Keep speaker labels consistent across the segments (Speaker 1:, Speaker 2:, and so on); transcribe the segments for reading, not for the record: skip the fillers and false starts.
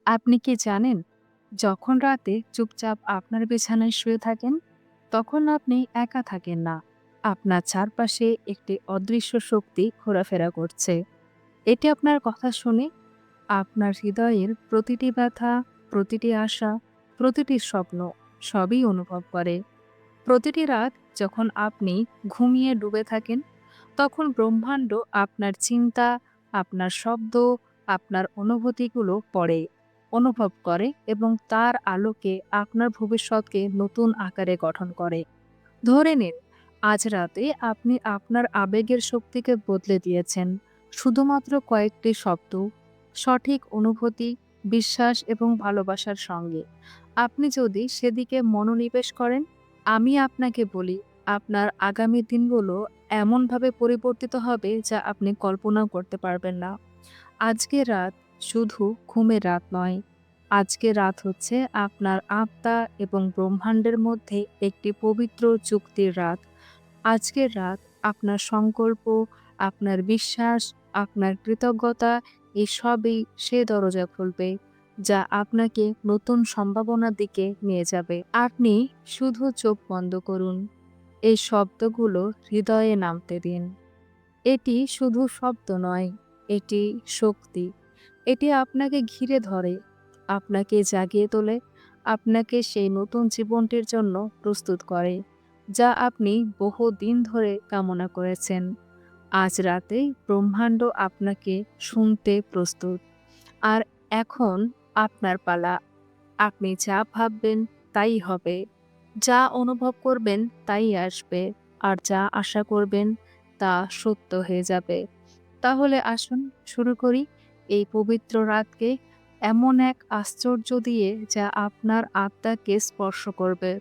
Speaker 1: আপনি কি জানেন? যখন রাতে চুপচাপ আপনার বিছানায় শুয়ে থাকেন, তখন আপনি একা থাকেন না। আপনার চারপাশে একটি অদৃশ্য শক্তি ঘোরাফেরা করছে। এটি আপনার কথা শুনে আপনার হৃদয়ের প্রতিটি ব্যথা, প্রতিটি আশা, প্রতিটি স্বপ্ন সবই অনুভব করে। প্রতিটি রাত যখন আপনি ঘুমিয়ে ডুবে থাকেন, তখন ব্রহ্মাণ্ড আপনার চিন্তা, আপনার শব্দ, আপনার অনুভূতিগুলো পড়ে, অনুভব করে এবং তার আলোকে আপনার ভবিষ্যৎকে নতুন আকারে গঠন করে। ধরে নিন, আজ রাতে আপনি আপনার আবেগের শক্তিকে বদলে দিয়েছেন শুধুমাত্র কয়েকটি শব্দ, সঠিক অনুভূতি, বিশ্বাস এবং ভালোবাসার সঙ্গে। আপনি যদি সেদিকে মনোনিবেশ করেন, আমি আপনাকে বলি, আপনার আগামী দিনগুলো এমনভাবে পরিবর্তিত হবে যা আপনি কল্পনাও করতে পারবেন না। আজকের রাত শুধু ঘুমের রাত নয়। আজকের রাত হচ্ছে আপনার আত্মা এবং ব্রহ্মাণ্ডের মধ্যে একটি পবিত্র চুক্তির রাত। আজকের রাত আপনার সংকল্প, আপনার বিশ্বাস, আপনার কৃতজ্ঞতা এসবই সে দরজা খুলবে, যা আপনাকে নতুন সম্ভাবনার দিকে নিয়ে যাবে। আপনি শুধু চোখ বন্ধ করুন। এই শব্দগুলো হৃদয়ে নামতে দিন। এটি শুধু শব্দ নয়, এটি শক্তি। এটি আপনাকে ঘিরে ধরে, আপনাকে জাগিয়ে তোলে, আপনাকে সেই নতুন জীবনটির জন্য প্রস্তুত করে, যা আপনি বহুদিন ধরে কামনা করেছেন। আজ রাতে ব্রহ্মাণ্ড আপনাকে শুনতে প্রস্তুত। আর এখন আপনার পালা। আপনি যা ভাববেন তাই হবে। যা অনুভব করবেন তাই আসবে। আর যা আশা করবেন তা সত্য হয়ে যাবে। তাহলে আসুন শুরু করি এই পবিত্র রাতকে এমন এক আশ্চর্য দিয়ে যা আপনার আত্মাকে স্পর্শ করবে।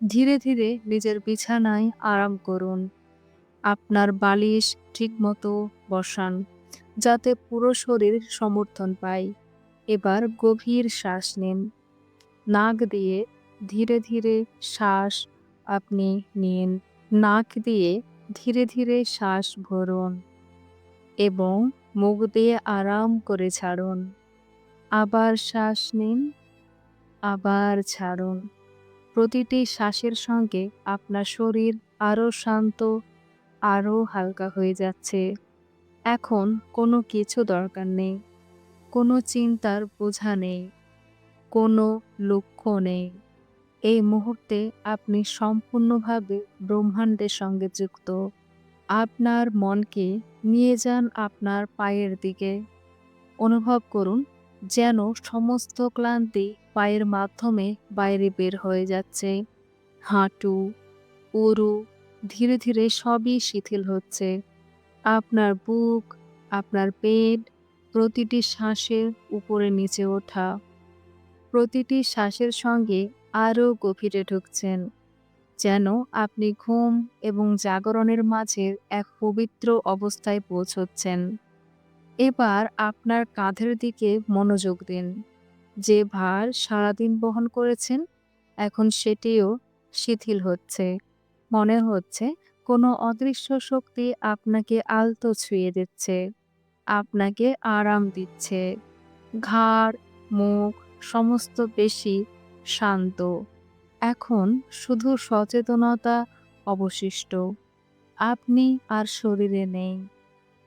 Speaker 1: ধীরে ধীরে নিজের বিছানায় আরাম করুন। আপনার বালিশ ঠিকমতো বসান, যাতে পুরো শরীর সমর্থন পায়। এবার গভীর শ্বাস নিন। নাক দিয়ে ধীরে ধীরে শ্বাস আপনি নিন। নাক দিয়ে ধীরে ধীরে শ্বাস ভরুন এবং মুখ দিয়ে আরাম করে ছাড়ুন। আবার শ্বাস নিন, আবার ছাড়ুন। প্রতিটি শ্বাসের সঙ্গে আপনার শরীর আরো শান্ত, আরো হালকা হয়ে যাচ্ছে। এখন কোনো কিছু দরকার নেই, কোনো চিন্তার বোঝা নেই, কোনো লক্ষ্য নেই। এই মুহূর্তে আপনি সম্পূর্ণভাবে ব্রহ্মাণ্ডের সঙ্গে যুক্ত। আপনার মনকে নিয়ে যান আপনার পায়ের দিকে। অনুভব করুন যেন সমস্ত ক্লান্তি পায়ের মাধ্যমে বাইরে বের হয়ে যাচ্ছে। হাঁটু, উরু ধীরে ধীরে সবই শিথিল হচ্ছে। আপনার বুক, আপনার পেট, প্রতিটি শ্বাসের উপরে নিচে ওঠা, প্রতিটি শ্বাসের সঙ্গে আরও গভীরে ঢুকছেন, যেন আপনি ঘুম এবং জাগরণের মাঝের এক পবিত্র অবস্থায় পৌঁছচ্ছেন। এবার আপনার কাঁধের দিকে মনোযোগ দিন। যে ভার সারাদিন বহন করেছেন, এখন সেটিও শিথিল হচ্ছে। মনে হচ্ছে কোনো অদৃশ্য শক্তি আপনাকে আলতো ছুঁয়ে দিচ্ছে, আপনাকে আরাম দিচ্ছে। ঘাড়, মুখ, সমস্ত পেশি শান্ত। এখন শুধু সচেতনতা অবশিষ্ট। আপনি আর শরীরে নেই।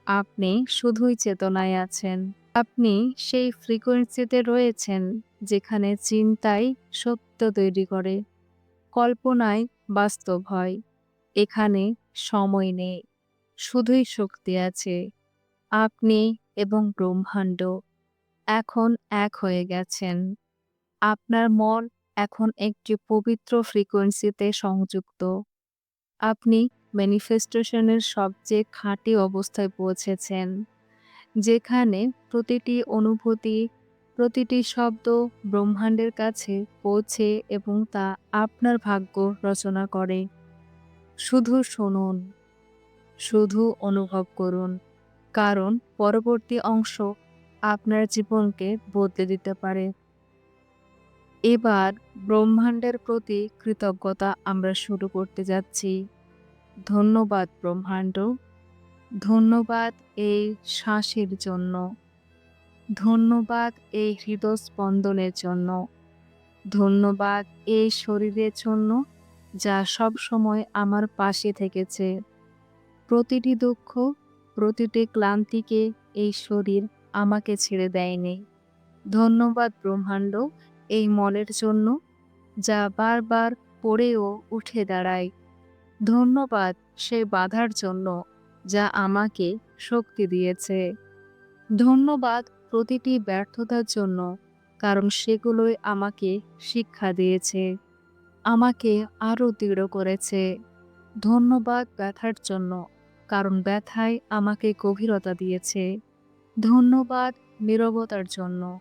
Speaker 1: আপনি শুধুই চেতনায় আছেন। আপনি সেই ফ্রিকোয়েন্সিতে রয়েছেন যেখানে চিন্তাই সত্য তৈরি করে, কল্পনায় বাস্তব হয়। এখানে সময় নেই, শুধুই শক্তি আছে। আপনি এবং ব্রহ্মাণ্ড এখন এক হয়ে গেছেন। আপনার মন এখন একটি পবিত্র ফ্রিকোয়েন্সিতে সংযুক্ত। আপনি ম্যানিফেস্টেশনের সবচেয়ে খাঁটি অবস্থায় পৌঁছেছেন, যেখানে প্রতিটি অনুভূতি, প্রতিটি শব্দ ব্রহ্মাণ্ডের কাছে পৌঁছে এবং তা আপনার ভাগ্য রচনা করে। শুধু শুনুন, শুধু অনুভব করুন, কারণ পরবর্তী অংশ আপনার জীবনকে বদলে দিতে পারে। এবার ব্রহ্মাণ্ডের প্রতি কৃতজ্ঞতা আমরা শুরু করতে যাচ্ছি। ধন্যবাদ ব্রহ্মাণ্ড, ধন্যবাদ এই শ্বাসের জন্য, ধন্যবাদ এই হৃদস্পন্দনের জন্য। ধন্যবাদ এই শরীরের জন্য যা সবসময় আমার পাশে থেকেছে। প্রতিটি দুঃখ, প্রতিটি ক্লান্তিকে এই শরীর আমাকে ছেড়ে দেয়নি। ধন্যবাদ ব্রহ্মাণ্ড এই মনের জন্য যা বারবার পড়েও উঠে দাঁড়ায়। ধন্যবাদ সেই বাধার জন্য যা আমাকে শক্তি দিয়েছে। ধন্যবাদ প্রতিটি ব্যর্থতার জন্য, কারণ সেগুলোই আমাকে শিক্ষা দিয়েছে, আমাকে আরো দৃঢ় করেছে। ধন্যবাদ ব্যথার জন্য, কারণ ব্যথায় আমাকে গভীরতা দিয়েছে। ধন্যবাদ নীরবতার জন্য,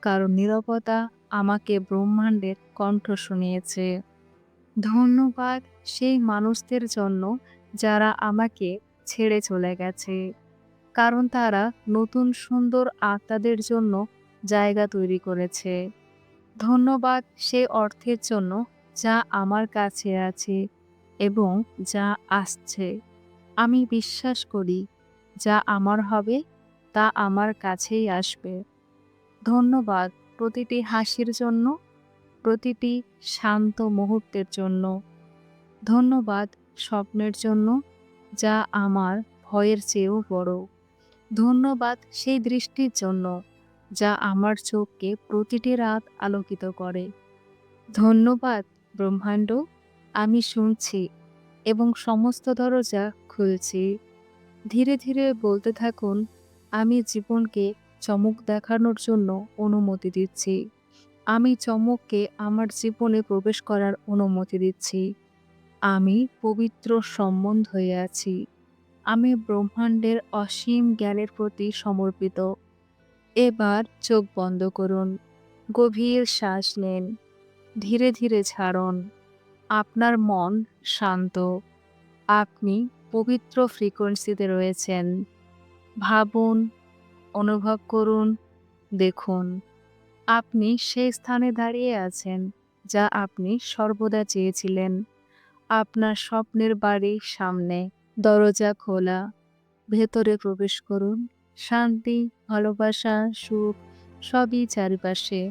Speaker 1: কারণ নীরবতা আমাকে ব্রহ্মাণ্ডের কণ্ঠ শুনিয়েছে। ধন্যবাদ সেই মানুষদের জন্য যারা আমাকে ছেড়ে চলে গেছে, কারণ তারা নতুন সুন্দর আত্মাদের জন্য জায়গা তৈরি করেছে। ধন্যবাদ সেই অর্থের জন্য যা আমার কাছে আছে এবং যা আসছে। আমি বিশ্বাস করি যা আমার হবে তা আমার কাছেই আসবে। ধন্যবাদ প্রতিটি হাসির জন্য, প্রতিটি শান্ত মুহূর্তের জন্য। ধন্যবাদ স্বপ্নের জন্য যা আমার ভয়ের চেয়েও বড়। ধন্যবাদ সেই দৃষ্টির জন্য যা আমার চোখকে প্রতিটি রাত আলোকিত করে। ধন্যবাদ ব্রহ্মাণ্ড, আমি শুনছি এবং সমস্ত দরজা খুলছি। ধীরে ধীরে বলতে থাকুন, আমি জীবনকে চমক দেখানোর জন্য অনুমতি দিচ্ছি। আমি চমককে আমার জীবনে প্রবেশ করার অনুমতি দিচ্ছি। আমি পবিত্র সম্বন্ধ হয়ে আছি। আমি ব্রহ্মাণ্ডের অসীম জ্ঞানের প্রতি সমর্পিত। এবার চোখ বন্ধ করুন। গভীর শ্বাস নিন। ধীরে ধীরে ছাড়ুন। আপনার মন শান্ত। আপনি পবিত্র ফ্রিকোয়েন্সিতে রয়েছেন। ভাবুন, অনুভব করুন, দেখুন। আপনি সেই স্থানে দাঁড়িয়ে আছেন যা আপনি সর্বদা চেয়েছিলেন। আপনার স্বপ্নের বাড়ির সামনে। দরজা খোলা। ভেতরে প্রবেশ করুন। শান্তি, ভালোবাসা, সুখ সবই চারিপাশে।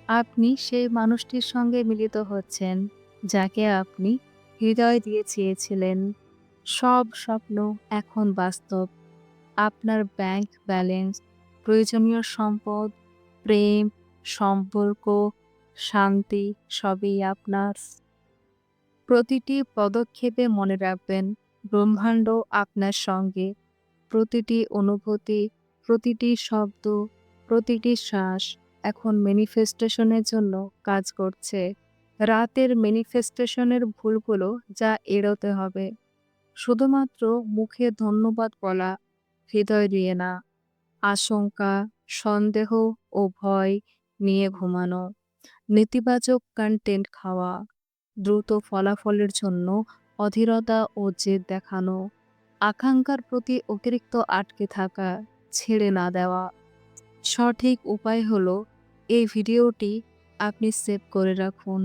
Speaker 1: আপনি সেই মানুষটির সঙ্গে মিলিত হচ্ছেন যাকে আপনি হৃদয় দিয়ে চেয়েছিলেন। সব স্বপ্ন এখন বাস্তব। আপনার ব্যাংক ব্যালেন্স, প্রয়োজনীয় সম্পদ, প্রেম, সম্পর্ক, শান্তি সবই আপনার। প্রতিটি পদক্ষেপে মনে রাখবেন ব্রহ্মাণ্ড আপনার সঙ্গে। প্রতিটি অনুভূতি, প্রতিটি শব্দ, প্রতিটি শ্বাস এখন ম্যানিফেস্টেশনের জন্য কাজ করছে। রাতের ম্যানিফেস্টেশনের ভুলগুলো যা এড়োতে হবে। শুধুমাত্র মুখে ধন্যবাদ বলা, হৃদয় দিয়ে না। আশঙ্কা, সন্দেহ ও ভয় নিয়ে ঘুমানো। নেতিবাচক কন্টেন্ট খাওয়া। দ্রুত ফলাফলের জন্য অধীরতা ও জেদ দেখানো। আকাঙ্ক্ষার প্রতি অতিরিক্ত আটকে থাকা, ছেড়ে না দেওয়া। সঠিক উপায় হলো এই ভিডিওটি আপনি সেভ করে রাখুন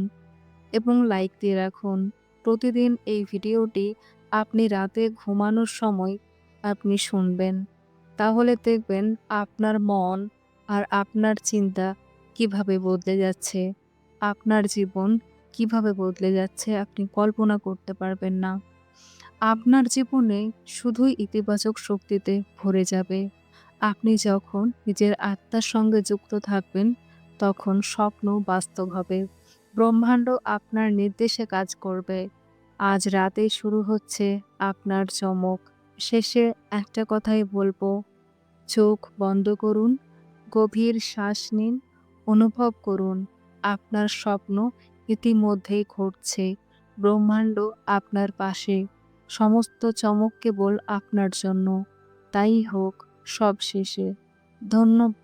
Speaker 1: এবং লাইক দিয়ে রাখুন। প্রতিদিন এই ভিডিওটি আপনি রাতে ঘুমানোর সময় আপনি শুনবেন। তাহলে দেখবেন আপনার মন আর আপনার চিন্তা কিভাবে বদলে যাচ্ছে। আপনার জীবন কিভাবে বদলে যাচ্ছে আপনি কল্পনা করতে পারবেন না। আপনার জীবনে শুধুই ইতিবাচক শক্তিতে ভরে যাবে। আপনি যখন নিজের আত্মার সঙ্গে যুক্ত থাকবেন, তখন স্বপ্ন বাস্তব হবে। ব্রহ্মাণ্ড আপনার নির্দেশে কাজ করবে। আজ রাতেই শুরু হচ্ছে আপনার চমক। শেষে একটা কথাই বলবো, চোখ বন্ধ করুন, গভীর শ্বাস নিন, অনুভব করুন আপনার স্বপ্ন ইতিমধ্যেই ঘটছে। ব্রহ্মাণ্ড আপনার পাশে। সমস্ত চমক কেবল আপনার জন্য। তাই হোক সব শেষে। ধন্যবাদ।